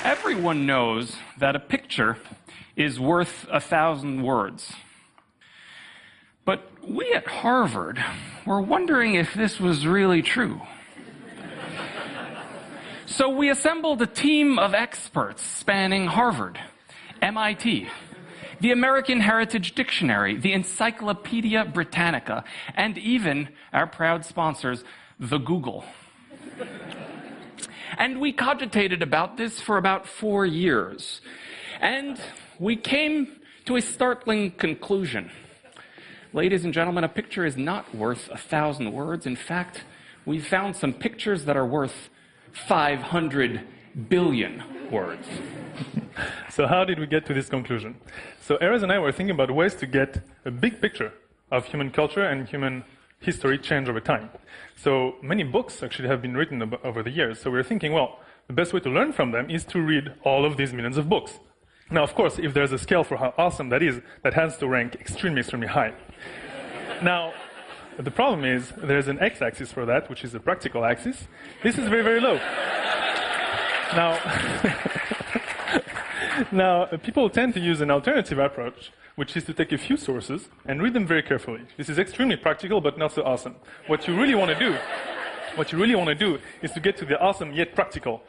Everyone knows that a picture is worth 1,000 words. But we at Harvard were wondering if this was really true. So we assembled a team of experts spanning Harvard, MIT, the American Heritage Dictionary, the Encyclopedia Britannica, and even our proud sponsors, the Google. And we cogitated about this for about 4 years. And we came to a startling conclusion. Ladies and gentlemen, a picture is not worth 1,000 words. In fact, we found some pictures that are worth 500 billion words. So how did we get to this conclusion? So Erez and I were thinking about ways to get a big picture of human culture and human history change over time. So many books actually have been written over the years. So we were thinking, well, the best way to learn from them is to read all of these millions of books. Now, of course, if there's a scale for how awesome that is, that has to rank extremely, extremely high. Now, the problem is there's an x-axis for that, which is a practical axis. This is very, very low. Now, people tend to use an alternative approach, which is to take a few sources and read them very carefully. This is extremely practical, but not so awesome. What you really want to do is to get to the awesome yet practical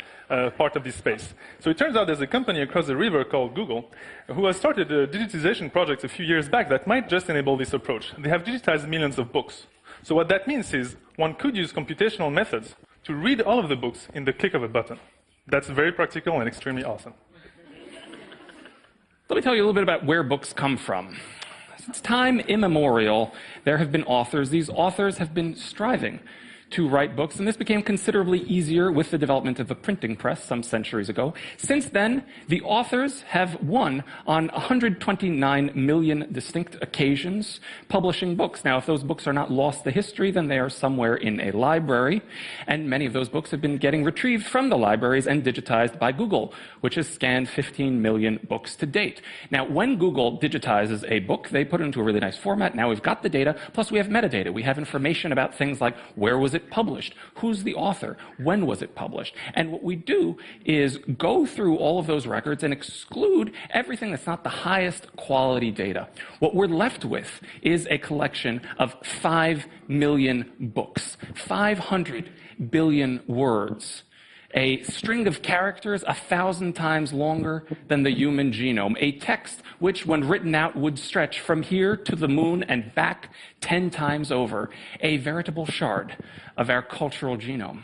part of this space. So it turns out there's a company across the river called Google who has started a digitization project a few years back that might just enable this approach. They have digitized millions of books. So what that means is one could use computational methods to read all of the books in the click of a button. That's very practical and extremely awesome. Let me tell you a little bit about where books come from. Since time immemorial, there have been authors. These authors have been striving to write books, and this became considerably easier with the development of the printing press some centuries ago. Since then, the authors have won on 129 million distinct occasions publishing books. Now, if those books are not lost to history, then they are somewhere in a library, and many of those books have been getting retrieved from the libraries and digitized by Google, which has scanned 15 million books to date. Now, when Google digitizes a book, they put it into a really nice format. Now we've got the data, plus we have metadata. We have information about things like where was it published, who's the author, when was it published. And what we do is go through all of those records and exclude everything that's not the highest quality data. What we're left with is a collection of 5 million books, 500 billion words, a string of characters 1,000 times longer than the human genome, a text which, when written out, would stretch from here to the moon and back 10 times over, a veritable shard of our cultural genome.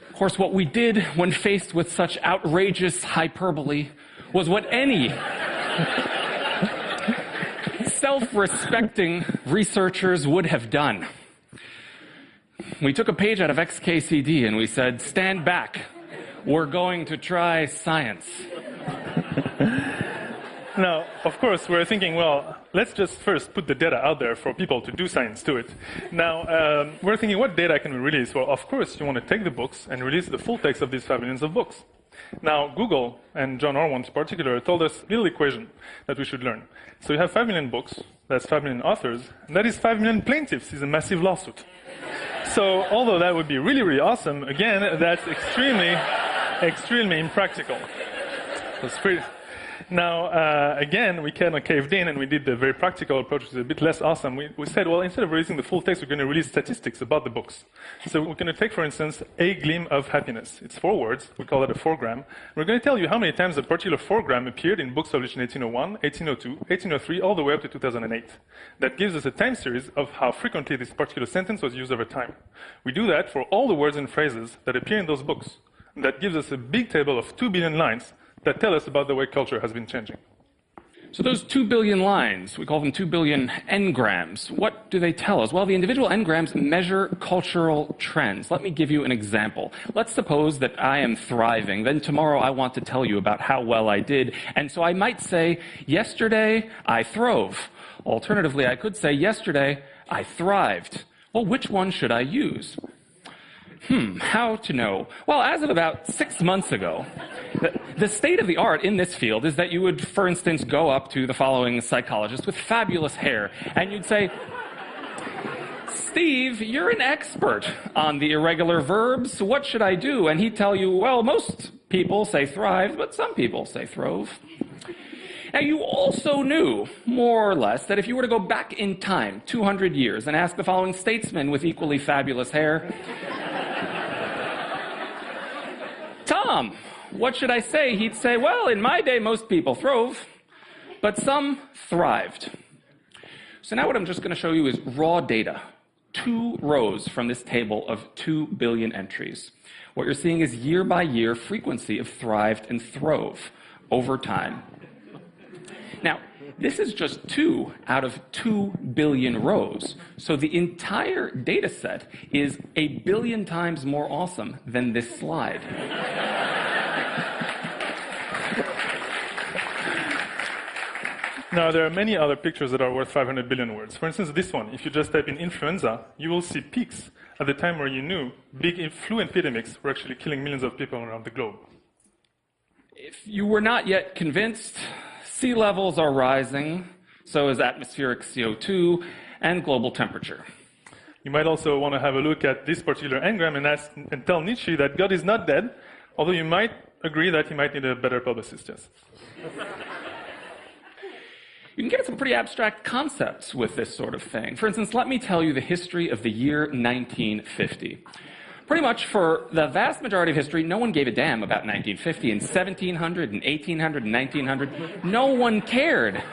Of course, what we did when faced with such outrageous hyperbole was what any self-respecting researchers would have done. We took a page out of XKCD and we said, stand back, we're going to try science. Now, of course, we're thinking, well, let's just first put the data out there for people to do science to it. Now, we're thinking, what data can we release? Well, of course, you want to take the books and release the full text of these 5 millions of books. Now, Google, and John Orwell in particular, told us a little equation that we should learn. So you have 5 million books, that's 5 million authors, and that is 5 million plaintiffs. It's a massive lawsuit. So although that would be really, really awesome, again, that's extremely impractical. That's pretty. Now, again, we kind of caved in and we did the very practical approach, which is a bit less awesome. We said, well, instead of releasing the full text, we're going to release statistics about the books. So we're going to take, for instance, A Gleam of Happiness. It's 4 words. We call it a 4-gram. We're going to tell you how many times a particular 4-gram appeared in books published in 1801, 1802, 1803, all the way up to 2008. That gives us a time series of how frequently this particular sentence was used over time. We do that for all the words and phrases that appear in those books. And that gives us a big table of 2 billion lines that tell us about the way culture has been changing. So those 2 billion lines, we call them 2 billion engrams. What do they tell us? Well, the individual engrams measure cultural trends. Let me give you an example. Let's suppose that I am thriving. Then tomorrow I want to tell you about how well I did. And so I might say, yesterday I throve. Alternatively, I could say, yesterday I thrived. Well, which one should I use? How to know? Well, as of about 6 months ago, the state of the art in this field is that you would, for instance, go up to the following psychologist with fabulous hair, and you'd say, Steve, you're an expert on the irregular verbs. What should I do? And he'd tell you, well, most people say thrive, but some people say throve. Now, you also knew, more or less, that if you were to go back in time 200 years and ask the following statesman with equally fabulous hair, Tom, what should I say? He'd say, well, in my day, most people throve, but some thrived. So now what I'm just going to show you is raw data, 2 rows from this table of 2 billion entries. What you're seeing is year-by-year frequency of thrived and throve over time. Now, this is just 2 out of 2 billion rows. So the entire data set is 1 billion times more awesome than this slide. Now, there are many other pictures that are worth 500 billion words. For instance, this one, if you just type in influenza, you will see peaks at the time where you knew big flu epidemics were actually killing millions of people around the globe. If you were not yet convinced, sea levels are rising, so is atmospheric CO2 and global temperature. You might also want to have a look at this particular engram and tell Nietzsche that God is not dead, although you might agree that he might need a better publicist, yes. You can get at some pretty abstract concepts with this sort of thing. For instance, let me tell you the history of the year 1950. Pretty much for the vast majority of history, no one gave a damn about 1950. In 1700 and 1800 and 1900, no one cared.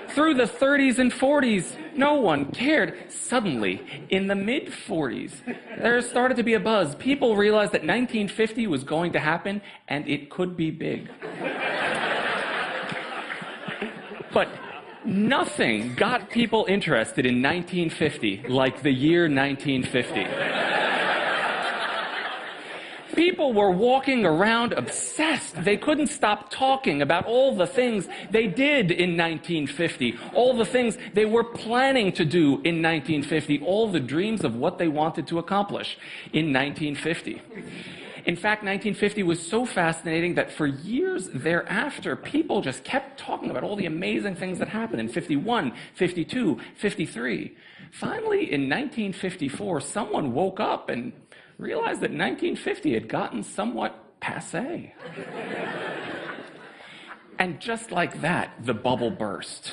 Through the 30s and 40s, no one cared. Suddenly, in the mid-40s, there started to be a buzz. People realized that 1950 was going to happen, and it could be big. But nothing got people interested in 1950 like the year 1950. People were walking around obsessed. They couldn't stop talking about all the things they did in 1950, all the things they were planning to do in 1950, all the dreams of what they wanted to accomplish in 1950. In fact, 1950 was so fascinating that for years thereafter, people just kept talking about all the amazing things that happened in 51, 52, 53. Finally, in 1954, someone woke up and realized that 1950 had gotten somewhat passé. And just like that, the bubble burst.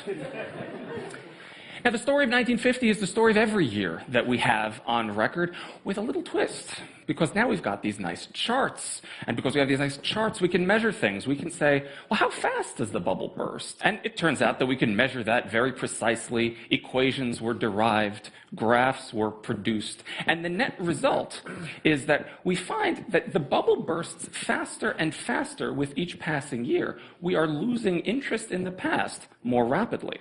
Now, the story of 1950 is the story of every year that we have on record, with a little twist. Because now we've got these nice charts. And because we have these nice charts, we can measure things. We can say, well, how fast does the bubble burst? And it turns out that we can measure that very precisely. Equations were derived, graphs were produced. And the net result is that we find that the bubble bursts faster and faster with each passing year. We are losing interest in the past more rapidly.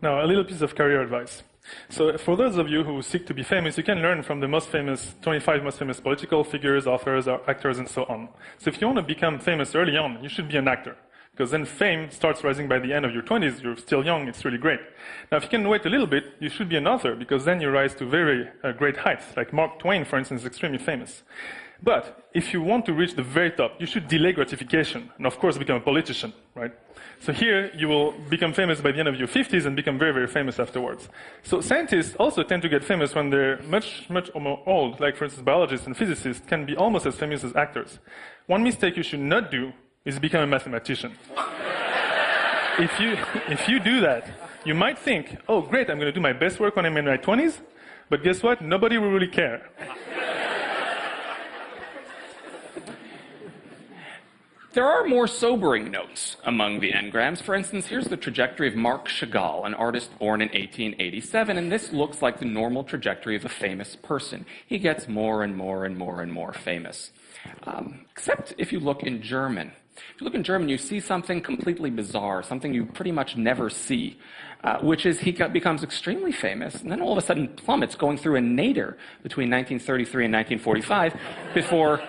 Now, a little piece of career advice. So for those of you who seek to be famous, you can learn from the 25 most famous political figures, authors, actors, and so on. So if you want to become famous early on, you should be an actor. Because then fame starts rising by the end of your 20s. You're still young. It's really great. Now, if you can wait a little bit, you should be an author, because then you rise to very great heights. Like Mark Twain, for instance, is extremely famous. But if you want to reach the very top, you should delay gratification and, of course, become a politician, right? So here, you will become famous by the end of your 50s and become very, very famous afterwards. So scientists also tend to get famous when they're much, much more old. Like, for instance, biologists and physicists can be almost as famous as actors. One mistake you should not do is become a mathematician. If you do that, you might think, oh, great, I'm going to do my best work when I'm in my 20s, but guess what? Nobody will really care. There are more sobering notes among the engrams. For instance, here's the trajectory of Marc Chagall, an artist born in 1887, and this looks like the normal trajectory of a famous person. He gets more and more and more and more famous. Except if you look in German. If you look in German, you see something completely bizarre, something you pretty much never see, which is he becomes extremely famous, and then all of a sudden plummets, going through a nadir between 1933 and 1945 before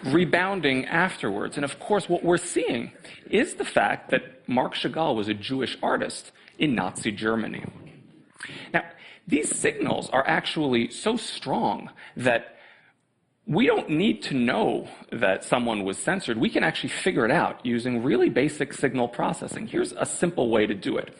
rebounding afterwards. And of course, what we're seeing is the fact that Marc Chagall was a Jewish artist in Nazi Germany. Now, These signals are actually so strong that we don't need to know that someone was censored. We can actually figure it out using really basic signal processing. Here's a simple way to do it.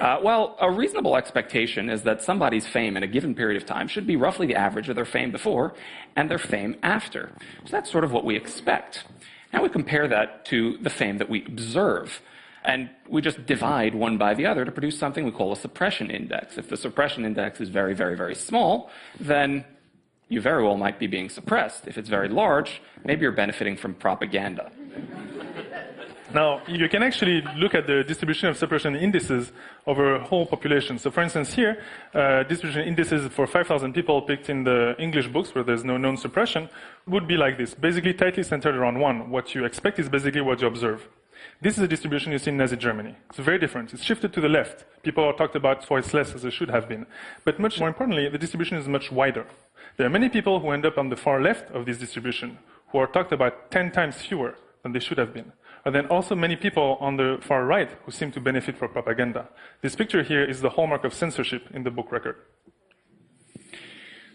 Well, a reasonable expectation is that somebody's fame in a given period of time should be roughly the average of their fame before and their fame after. So that's sort of what we expect. Now we compare that to the fame that we observe. And we just divide one by the other to produce something we call a suppression index. If the suppression index is very, very, very small, then you very well might be being suppressed. If it's very large, maybe you're benefiting from propaganda. Now, you can actually look at the distribution of suppression indices over a whole population. So for instance here, distribution indices for 5,000 people picked in the English books where there's no known suppression would be like this, basically tightly centered around 1. What you expect is basically what you observe. This is a distribution you see in Nazi Germany. It's very different. It's shifted to the left. People are talked about twice less as they should have been. But much more importantly, the distribution is much wider. There are many people who end up on the far left of this distribution who are talked about 10 times fewer than they should have been. And then also many people on the far right who seem to benefit from propaganda. This picture here is the hallmark of censorship in the book record.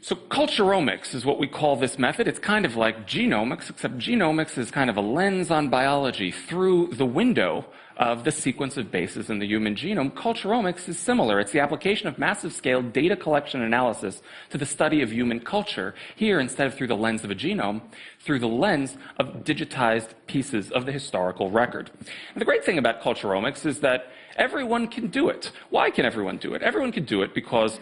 So culturomics is what we call this method. It's kind of like genomics, except genomics is kind of a lens on biology through the window of the sequence of bases in the human genome. Culturomics is similar. It's the application of massive-scale data collection analysis to the study of human culture. Here, instead of through the lens of a genome, through the lens of digitized pieces of the historical record. And the great thing about culturomics is that everyone can do it. Why can everyone do it? Everyone can do it because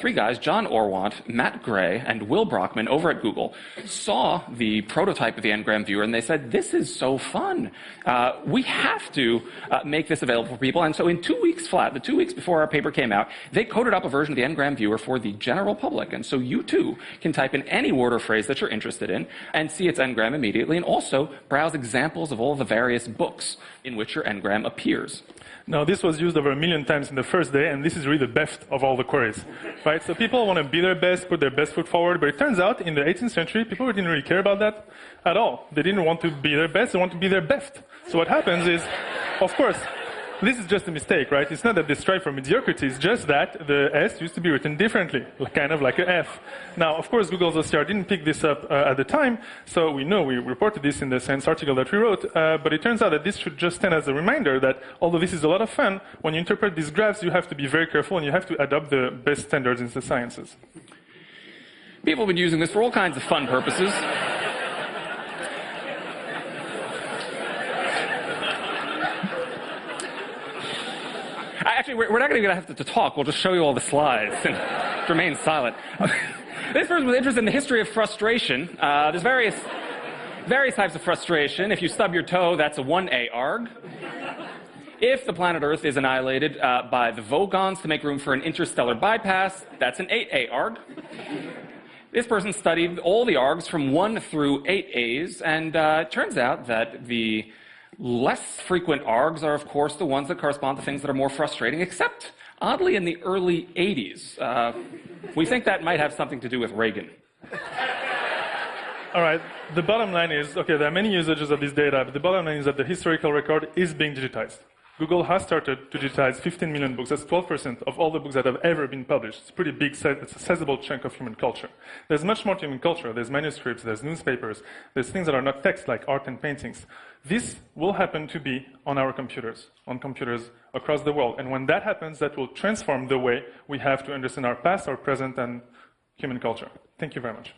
3 guys, John Orwant, Matt Gray, and Will Brockman over at Google, saw the prototype of the Ngram viewer and they said, this is so fun. We have to make this available for people. And so in 2 weeks flat, the 2 weeks before our paper came out, they coded up a version of the Ngram viewer for the general public. And so you too can type in any word or phrase that you're interested in and see its Ngram immediately, and also browse examples of all the various books in which your Ngram appears. Now, this was used over 1 million times in the first day, and this is really the best of all the queries, right? So people want to be their best, put their best foot forward, but it turns out in the 18th century, people didn't really care about that at all. They didn't want to be their best, they want to be their best. So what happens is, of course, this is just a mistake, right? It's not that they strive for mediocrity, it's just that the S used to be written differently, kind of like an F. Now, of course, Google's OCR didn't pick this up at the time, so we know, we reported this in the Science article that we wrote, but it turns out that this should just stand as a reminder that although this is a lot of fun, when you interpret these graphs, you have to be very careful and you have to adopt the best standards in the sciences. People have been using this for all kinds of fun purposes. Actually, we're not going to have to talk. We'll just show you all the slides and remain silent. This person was interested in the history of frustration. There's various types of frustration. If you stub your toe, that's a 1A arg. If the planet Earth is annihilated by the Vogons to make room for an interstellar bypass, that's an 8A arg. This person studied all the args from 1 through 8As, and it turns out that the less frequent args are, of course, the ones that correspond to things that are more frustrating, except, oddly, in the early 80s. We think that might have something to do with Reagan. All right, the bottom line is, okay, there are many usages of this data, but the bottom line is that the historical record is being digitized. Google has started to digitize 15 million books. That's 12% of all the books that have ever been published. It's a pretty big, it's a sizable chunk of human culture. There's much more to human culture. There's manuscripts, there's newspapers, there's things that are not text, like art and paintings. This will happen to be on our computers, on computers across the world. And when that happens, that will transform the way we have to understand our past, our present, and human culture. Thank you very much.